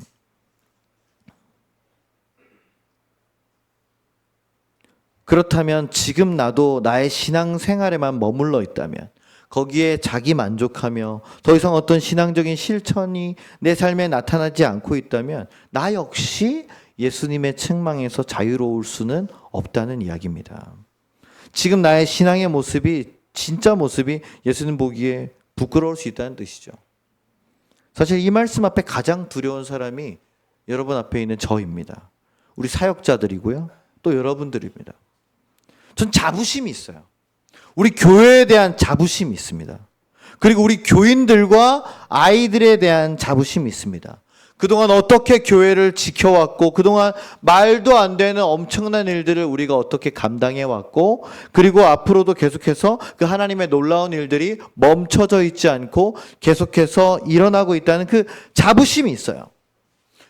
그렇다면 지금 나도 나의 신앙생활에만 머물러 있다면 거기에 자기 만족하며 더 이상 어떤 신앙적인 실천이 내 삶에 나타나지 않고 있다면 나 역시 예수님의 책망에서 자유로울 수는 없다는 이야기입니다. 지금 나의 신앙의 모습이 진짜 모습이 예수님 보기에 부끄러울 수 있다는 뜻이죠. 사실 이 말씀 앞에 가장 두려운 사람이 여러분 앞에 있는 저입니다. 우리 사역자들이고요. 또 여러분들입니다. 전 자부심이 있어요. 우리 교회에 대한 자부심이 있습니다. 그리고 우리 교인들과 아이들에 대한 자부심이 있습니다. 그동안 어떻게 교회를 지켜왔고 그동안 말도 안 되는 엄청난 일들을 우리가 어떻게 감당해왔고 그리고 앞으로도 계속해서 그 하나님의 놀라운 일들이 멈춰져 있지 않고 계속해서 일어나고 있다는 그 자부심이 있어요.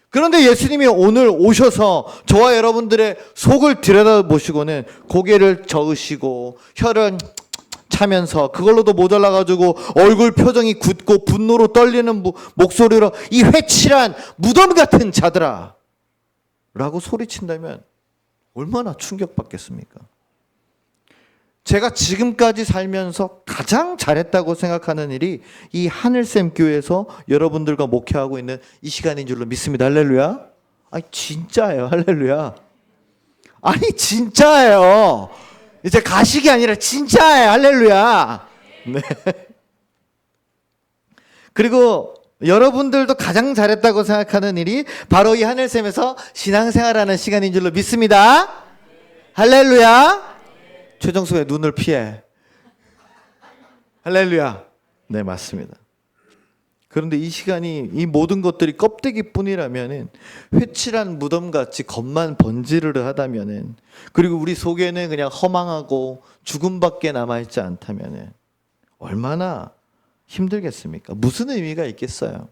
그런데 예수님이 오늘 오셔서 저와 여러분들의 속을 들여다보시고는 고개를 저으시고 혀를 차면서 그걸로도 모자라가지고 얼굴 표정이 굳고 분노로 떨리는 목소리로 이 회칠한 무덤 같은 자들아 라고 소리친다면 얼마나 충격받겠습니까? 제가 지금까지 살면서 가장 잘했다고 생각하는 일이 이 하늘샘 교회에서 여러분들과 목회하고 있는 이 시간인 줄로 믿습니다. 할렐루야. 아니 진짜예요. 할렐루야. 아니 진짜예요. 이제 가식이 아니라 진짜예요. 할렐루야. 네. 그리고 여러분들도 가장 잘했다고 생각하는 일이 바로 이 하늘샘에서 신앙생활하는 시간인 줄로 믿습니다. 할렐루야. 최정수의 눈을 피해. 할렐루야. 네, 맞습니다. 그런데 이 시간이 이 모든 것들이 껍데기뿐이라면은 회칠한 무덤같이 겉만 번지르르 하다면은 그리고 우리 속에는 그냥 허망하고 죽음밖에 남아있지 않다면은 얼마나 힘들겠습니까? 무슨 의미가 있겠어요?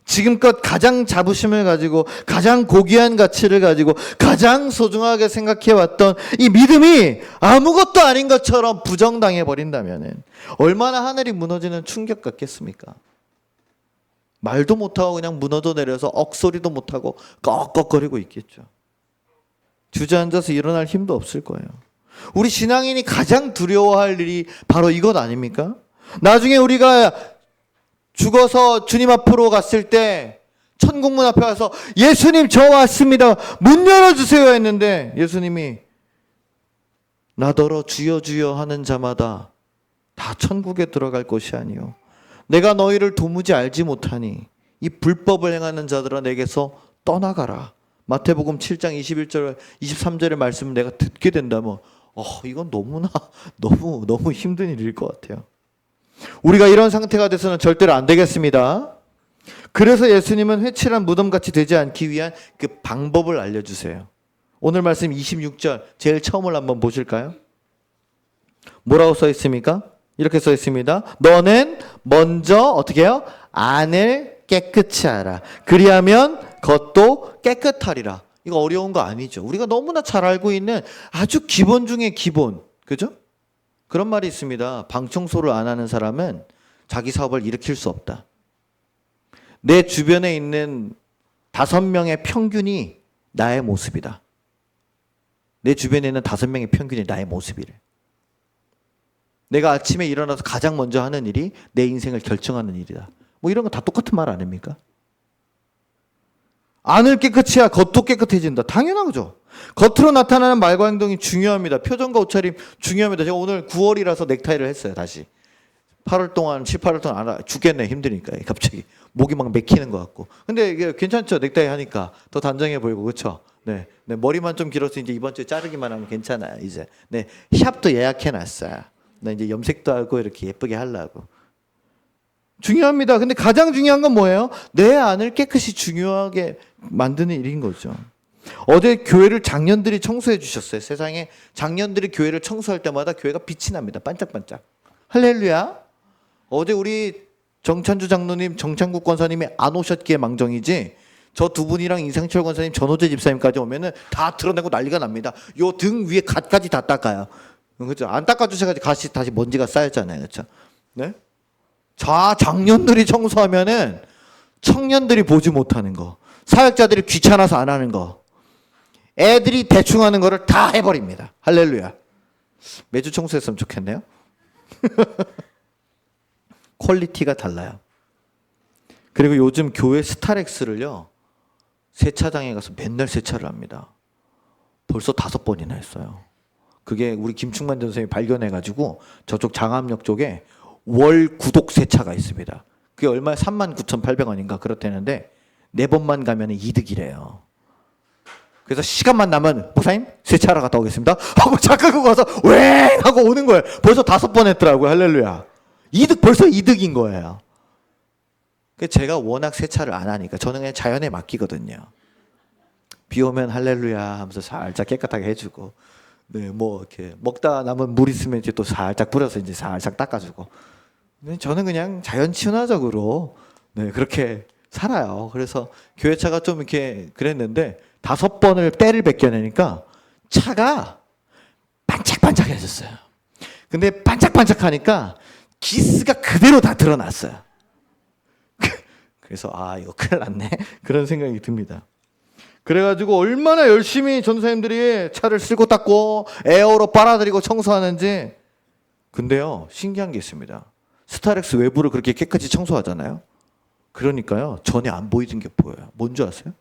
지금껏 가장 자부심을 가지고 가장 고귀한 가치를 가지고 가장 소중하게 생각해왔던 이 믿음이 아무것도 아닌 것처럼 부정당해 버린다면 얼마나 하늘이 무너지는 충격 같겠습니까? 말도 못하고 그냥 무너져 내려서 억소리도 못하고 꺽꺽거리고 있겠죠. 주저앉아서 일어날 힘도 없을 거예요. 우리 신앙인이 가장 두려워할 일이 바로 이것 아닙니까? 나중에 우리가 죽어서 주님 앞으로 갔을 때 천국문 앞에 와서 예수님 저 왔습니다. 문 열어주세요 했는데 예수님이 나더러 주여 주여 하는 자마다 다 천국에 들어갈 것이 아니요 내가 너희를 도무지 알지 못하니 이 불법을 행하는 자들아 내게서 떠나가라. 마태복음 7장 21절 23절의 말씀을 내가 듣게 된다면 이건 너무나 너무 힘든 일일 것 같아요. 우리가 이런 상태가 돼서는 절대로 안 되겠습니다. 그래서 예수님은 회칠한 무덤같이 되지 않기 위한 그 방법을 알려주세요. 오늘 말씀 26절 제일 처음을 한번 보실까요? 뭐라고 써 있습니까? 이렇게 써 있습니다. 너는 먼저 어떻게 해요? 안을 깨끗이 하라. 그리하면 겉도 깨끗하리라. 이거 어려운 거 아니죠. 우리가 너무나 잘 알고 있는 아주 기본 중에 기본. 그죠? 그런 말이 있습니다. 방 청소를 안 하는 사람은 자기 사업을 일으킬 수 없다. 내 주변에 있는 5명의 평균이 나의 모습이다. 내 주변에 있는 5명의 평균이 나의 모습이래. 내가 아침에 일어나서 가장 먼저 하는 일이 내 인생을 결정하는 일이다. 뭐 이런 거 다 똑같은 말 아닙니까? 안을 깨끗이 해야 겉도 깨끗해진다. 당연하죠. 겉으로 나타나는 말과 행동이 중요합니다. 표정과 옷차림 중요합니다. 제가 오늘 9월이라서 넥타이를 했어요. 다시 8월 동안 7, 8월 동안 안 죽겠네. 힘드니까 갑자기 목이 막 맥히는 것 같고. 근데 이게 괜찮죠. 넥타이 하니까 더 단정해 보이고 그렇죠. 네, 머리만 좀 길어서 이제 이번 주에 자르기만 하면 괜찮아요. 이제 네, 샵도 예약해 놨어요. 나 이제 염색도 하고 이렇게 예쁘게 하려고. 중요합니다. 근데 가장 중요한 건 뭐예요? 내 안을 깨끗이 중요하게 만드는 일인 거죠. 어제 교회를 장년들이 청소해 주셨어요. 세상에 장년들이 교회를 청소할 때마다 교회가 빛이 납니다. 반짝반짝. 할렐루야. 어제 우리 정찬주 장로님, 정창국 권사님이 안 오셨기에 망정이지 저 두 분이랑 이상철 권사님, 전호재 집사님까지 오면은 다 드러내고 난리가 납니다. 요 등 위에 갓까지 다 닦아요. 그렇죠? 안 닦아주셔가지고 다시 먼지가 쌓였잖아요. 그렇죠? 네? 장년들이 청소하면은 청년들이 보지 못하는 거, 사역자들이 귀찮아서 안 하는 거, 애들이 대충 하는 거를 다 해버립니다. 할렐루야. 매주 청소했으면 좋겠네요. 퀄리티가 달라요. 그리고 요즘 교회 스타렉스를요, 세차장에 가서 맨날 세차를 합니다. 벌써 5번이나 했어요. 그게 우리 김충만 전선생님이 발견해가지고 저쪽 장암역 쪽에 월 구독 세차가 있습니다. 그게 얼마에 39,800원인가 그렇다는데 4번만 가면 이득이래요. 그래서 시간만 나면 목사님 세차하러 갔다 오겠습니다 하고 차 끌고 가서 웽 하고 오는 거예요. 벌써 5번 했더라고요. 할렐루야. 벌써 이득인 거예요. 제가 워낙 세차를 안 하니까 저는 그냥 자연에 맡기거든요. 비 오면 할렐루야 하면서 살짝 깨끗하게 해주고, 네, 뭐 이렇게 먹다 남은 물 있으면 이제 또 살짝 뿌려서 이제 살짝 닦아주고. 저는 그냥 자연 친화적으로 네, 그렇게 살아요. 그래서 교회차가 좀 이렇게 그랬는데 5번을 때를 벗겨내니까 차가 반짝반짝해졌어요. 근데 반짝반짝하니까 기스가 그대로 다 드러났어요. 그래서 이거 큰일 났네 그런 생각이 듭니다. 그래가지고 얼마나 열심히 전도사님들이 차를 쓸고 닦고 에어로 빨아들이고 청소하는지. 근데요, 신기한 게 있습니다. 스타렉스 외부를 그렇게 깨끗이 청소하잖아요. 그러니까요, 전에 안 보이던 게 보여요. 뭔지 아세요?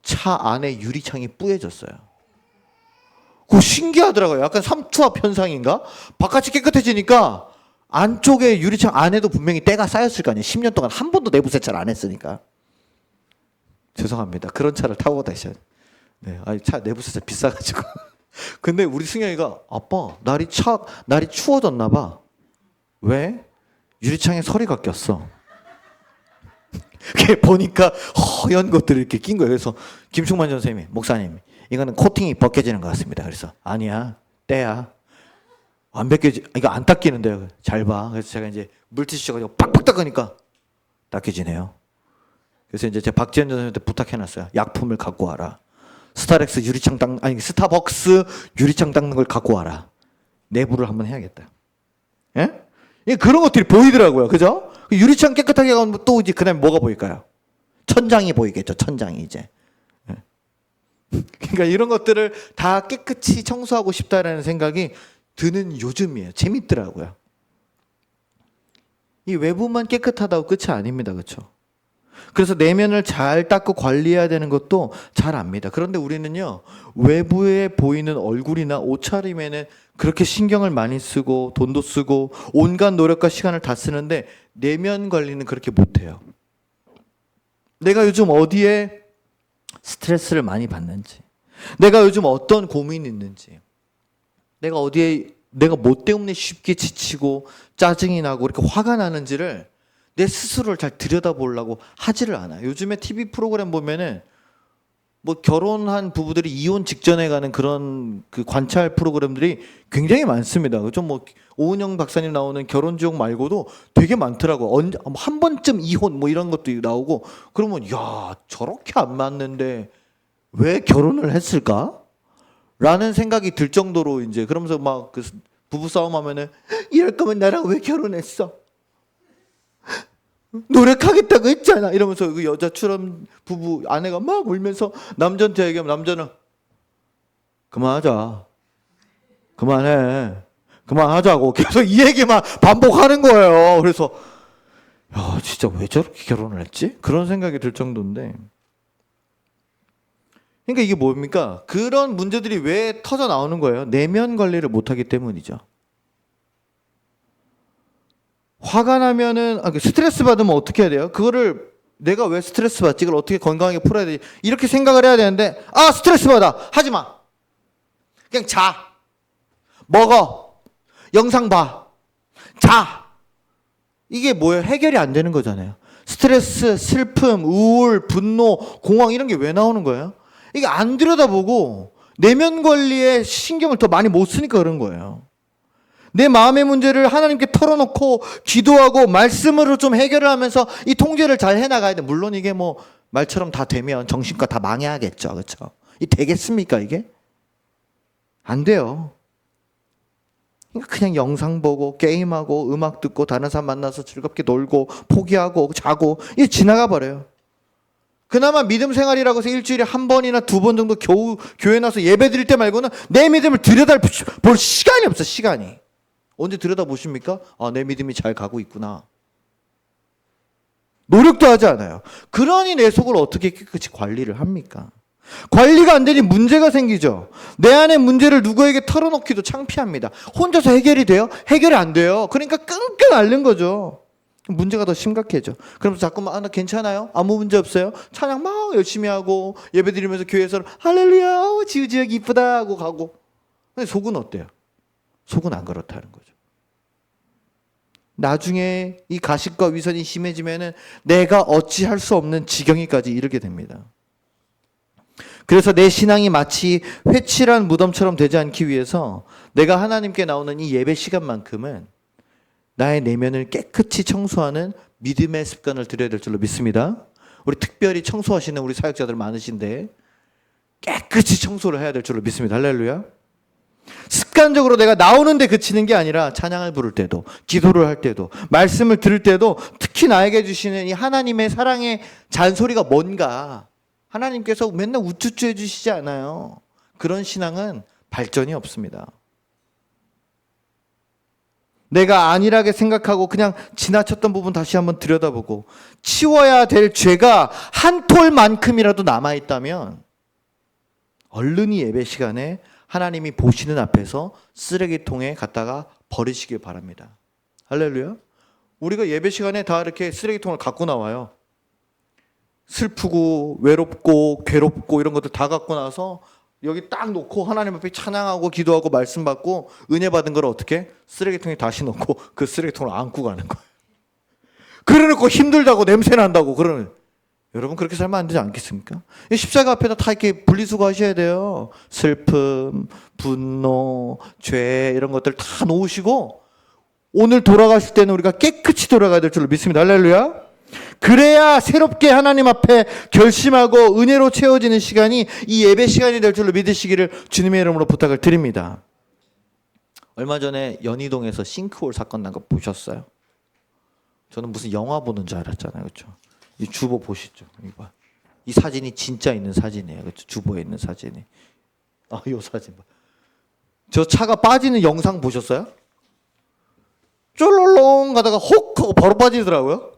차 안에 유리창이 뿌얘졌어요. 그거 신기하더라고요. 약간 삼투압 현상인가? 바깥이 깨끗해지니까 안쪽에 유리창 안에도 분명히 때가 쌓였을 거 아니에요. 10년 동안 한 번도 내부 세차를 안 했으니까. 죄송합니다. 그런 차를 타고 다니셔야 돼요. 네, 차 내부 세차 비싸가지고. 근데 우리 승현이가 아빠 날이 추워졌나 봐. 왜? 유리창에 서리가 꼈어. 보니까 허연 것들을 이렇게 낀 거예요. 그래서 김충만 전선생님이 목사님 이거는 코팅이 벗겨지는 것 같습니다. 그래서 아니야 때야. 안 벗겨지 이거 안 닦이는데요. 잘 봐. 그래서 제가 이제 물티슈 가지고 팍팍 닦으니까 닦여지네요. 그래서 이제 제가 박지현 전선생님한테 부탁해놨어요. 약품을 갖고 와라. 스타렉스 유리창 스타벅스 유리창 닦는 걸 갖고 와라. 내부를 한번 해야겠다. 예? 그런 것들이 보이더라고요. 그죠? 유리창 깨끗하게 하면 또 이제 그다음에 뭐가 보일까요? 천장이 보이겠죠. 천장이 이제. 예. 그러니까 이런 것들을 다 깨끗이 청소하고 싶다라는 생각이 드는 요즘이에요. 재밌더라고요. 이 외부만 깨끗하다고 끝이 아닙니다. 그렇죠? 그래서 내면을 잘 닦고 관리해야 되는 것도 잘 압니다. 그런데 우리는요, 외부에 보이는 얼굴이나 옷차림에는 그렇게 신경을 많이 쓰고 돈도 쓰고 온갖 노력과 시간을 다 쓰는데 내면 관리는 그렇게 못해요. 내가 요즘 어디에 스트레스를 많이 받는지, 내가 요즘 어떤 고민이 있는지, 내가 뭐 때문에 쉽게 지치고 짜증이 나고 이렇게 화가 나는지를 내 스스로를 잘 들여다보려고 하지를 않아요. 요즘에 TV 프로그램 보면은 뭐 결혼한 부부들이 이혼 직전에 가는 그런 그 관찰 프로그램들이 굉장히 많습니다. 그죠? 뭐 오은영 박사님 나오는 결혼지옥 말고도 되게 많더라고. 한 번쯤 이혼 뭐 이런 것도 나오고 그러면 야 저렇게 안 맞는데 왜 결혼을 했을까? 라는 생각이 들 정도로 이제 그러면서 막 그 부부 싸움하면은 이럴 거면 나랑 왜 결혼했어? 노력하겠다고 했잖아. 이러면서 그 여자처럼 부부 아내가 막 울면서 남자한테 얘기하면 남자는 그만하자. 그만해. 그만하자고 계속 이 얘기만 반복하는 거예요. 그래서 야 진짜 왜 저렇게 결혼을 했지? 그런 생각이 들 정도인데 그러니까 이게 뭡니까? 그런 문제들이 왜 터져 나오는 거예요? 내면 관리를 못하기 때문이죠. 화가 나면은 스트레스 받으면 어떻게 해야 돼요? 그거를 내가 왜 스트레스 받지? 이걸 어떻게 건강하게 풀어야 되지? 이렇게 생각을 해야 되는데 스트레스 받아. 하지 마. 그냥 자. 먹어. 영상 봐. 자. 이게 뭐예요? 해결이 안 되는 거잖아요. 스트레스, 슬픔, 우울, 분노, 공황 이런 게 왜 나오는 거예요? 이게 안 들여다보고 내면 관리에 신경을 더 많이 못 쓰니까 그런 거예요. 내 마음의 문제를 하나님께 털어놓고 기도하고 말씀으로 좀 해결을 하면서 이 통제를 잘 해나가야 돼. 물론 이게 뭐 말처럼 다 되면 정신과 다 망해야겠죠. 그렇죠? 이 되겠습니까 이게? 안 돼요. 그냥 영상 보고 게임하고 음악 듣고 다른 사람 만나서 즐겁게 놀고 포기하고 자고 이게 지나가 버려요. 그나마 믿음 생활이라고 해서 일주일에 한 번이나 2번 정도 겨우 교회 나서 예배 드릴 때 말고는 내 믿음을 들여다볼 시간이 없어. 시간이. 언제 들여다보십니까? 내 믿음이 잘 가고 있구나. 노력도 하지 않아요. 그러니 내 속을 어떻게 깨끗이 관리를 합니까? 관리가 안 되니 문제가 생기죠. 내 안에 문제를 누구에게 털어놓기도 창피합니다. 혼자서 해결이 돼요? 해결이 안 돼요. 그러니까 끙끙 앓는 거죠. 문제가 더 심각해져. 그러면서 자꾸만 나 괜찮아요? 아무 문제 없어요? 찬양 막 열심히 하고 예배 드리면서 교회에서 할렐루야 지우지역 이쁘다 하고 가고. 근데 속은 어때요? 속은 안 그렇다는 거죠. 나중에 이 가식과 위선이 심해지면은 내가 어찌할 수 없는 지경에까지 이르게 됩니다. 그래서 내 신앙이 마치 회칠한 무덤처럼 되지 않기 위해서 내가 하나님께 나오는 이 예배 시간만큼은 나의 내면을 깨끗이 청소하는 믿음의 습관을 들여야 될 줄로 믿습니다. 우리 특별히 청소하시는 우리 사역자들 많으신데 깨끗이 청소를 해야 될 줄로 믿습니다. 할렐루야. 습관적으로 내가 나오는데 그치는 게 아니라 찬양을 부를 때도, 기도를 할 때도, 말씀을 들을 때도 특히 나에게 주시는 이 하나님의 사랑의 잔소리가 뭔가, 하나님께서 맨날 우쭈쭈 해주시지 않아요. 그런 신앙은 발전이 없습니다. 내가 안일하게 생각하고 그냥 지나쳤던 부분 다시 한번 들여다보고 치워야 될 죄가 한 톨만큼이라도 남아있다면 얼른 이 예배 시간에 하나님이 보시는 앞에서 쓰레기통에 갖다가 버리시길 바랍니다. 할렐루야. 우리가 예배 시간에 다 이렇게 쓰레기통을 갖고 나와요. 슬프고 외롭고 괴롭고 이런 것들 다 갖고 나서 여기 딱 놓고 하나님 앞에 찬양하고 기도하고 말씀 받고 은혜 받은 걸 어떻게? 쓰레기통에 다시 놓고 그 쓰레기통을 안고 가는 거예요. 그래놓고 힘들다고 냄새 난다고 그러는. 여러분 그렇게 살면 안 되지 않겠습니까? 십자가 앞에다 다 이렇게 분리수거 하셔야 돼요. 슬픔, 분노, 죄 이런 것들 다 놓으시고 오늘 돌아가실 때는 우리가 깨끗이 돌아가야 될 줄로 믿습니다. 할렐루야. 그래야 새롭게 하나님 앞에 결심하고 은혜로 채워지는 시간이 이 예배 시간이 될 줄로 믿으시기를 주님의 이름으로 부탁을 드립니다. 얼마 전에 연희동에서 싱크홀 사건 난 거 보셨어요? 저는 무슨 영화 보는 줄 알았잖아요. 그렇죠? 이 주보 보시죠. 이거. 이 사진이 진짜 있는 사진이에요. 그렇죠? 주보에 있는 사진이. 이 사진 봐. 저 차가 빠지는 영상 보셨어요? 쫄렁 가다가 혹 하고 바로 빠지더라고요.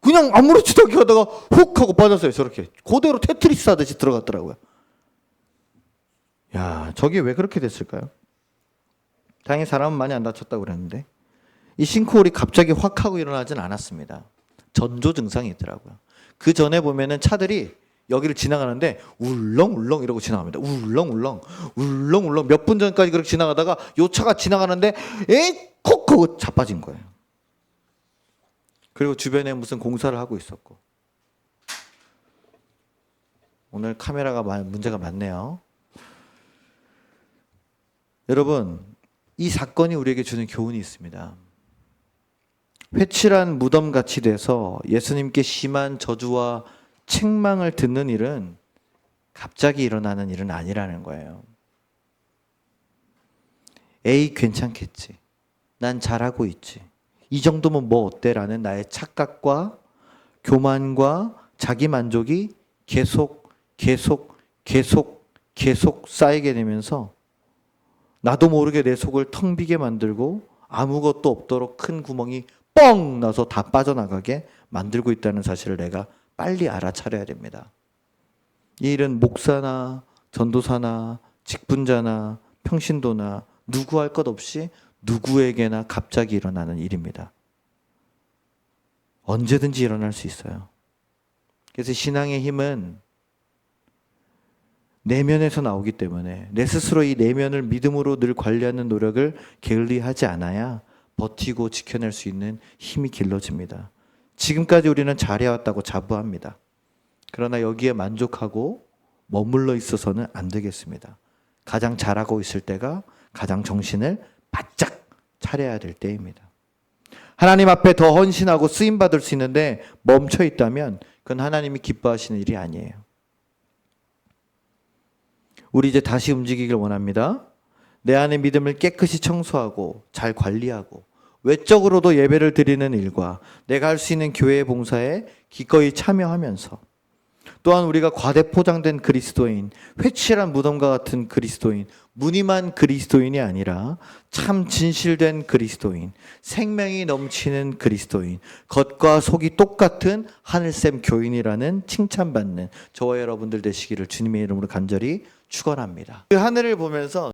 그냥 아무렇지도 않게 가다가 훅 하고 빠졌어요. 저렇게 그대로 테트리스 하듯이 들어갔더라고요. 야, 저게 왜 그렇게 됐을까요? 다행히 사람은 많이 안 다쳤다고 그랬는데 이 싱크홀이 갑자기 확 하고 일어나진 않았습니다. 전조 증상이 있더라고요. 그 전에 보면은 차들이 여기를 지나가는데 울렁울렁 이러고 지나갑니다. 울렁울렁 울렁울렁 몇 분 전까지 그렇게 지나가다가 요 차가 지나가는데 콕 하고 자빠진 거예요. 그리고 주변에 무슨 공사를 하고 있었고. 오늘 카메라가 문제가 많네요. 여러분, 이 사건이 우리에게 주는 교훈이 있습니다. 회칠한 무덤같이 돼서 예수님께 심한 저주와 책망을 듣는 일은 갑자기 일어나는 일은 아니라는 거예요. 에이, 괜찮겠지. 난 잘하고 있지. 이 정도면 뭐 어때? 라는 나의 착각과 교만과 자기 만족이 계속 쌓이게 되면서 나도 모르게 내 속을 텅 비게 만들고 아무것도 없도록 큰 구멍이 뻥 나서 다 빠져나가게 만들고 있다는 사실을 내가 빨리 알아차려야 됩니다. 이 일은 목사나 전도사나 직분자나 평신도나 누구 할 것 없이 누구에게나 갑자기 일어나는 일입니다. 언제든지 일어날 수 있어요. 그래서 신앙의 힘은 내면에서 나오기 때문에 내 스스로 이 내면을 믿음으로 늘 관리하는 노력을 게을리하지 않아야 버티고 지켜낼 수 있는 힘이 길러집니다. 지금까지 우리는 잘해왔다고 자부합니다. 그러나 여기에 만족하고 머물러 있어서는 안 되겠습니다. 가장 잘하고 있을 때가 가장 정신을 바짝 차려야 될 때입니다. 하나님 앞에 더 헌신하고 쓰임받을 수 있는데 멈춰 있다면 그건 하나님이 기뻐하시는 일이 아니에요. 우리 이제 다시 움직이길 원합니다. 내 안의 믿음을 깨끗이 청소하고 잘 관리하고 외적으로도 예배를 드리는 일과 내가 할 수 있는 교회의 봉사에 기꺼이 참여하면서 또한 우리가 과대포장된 그리스도인, 회칠한 무덤과 같은 그리스도인, 무늬만 그리스도인이 아니라 참 진실된 그리스도인, 생명이 넘치는 그리스도인, 겉과 속이 똑같은 하늘샘 교인이라는 칭찬받는 저와 여러분들 되시기를 주님의 이름으로 간절히 축원합니다. 그 하늘을 보면서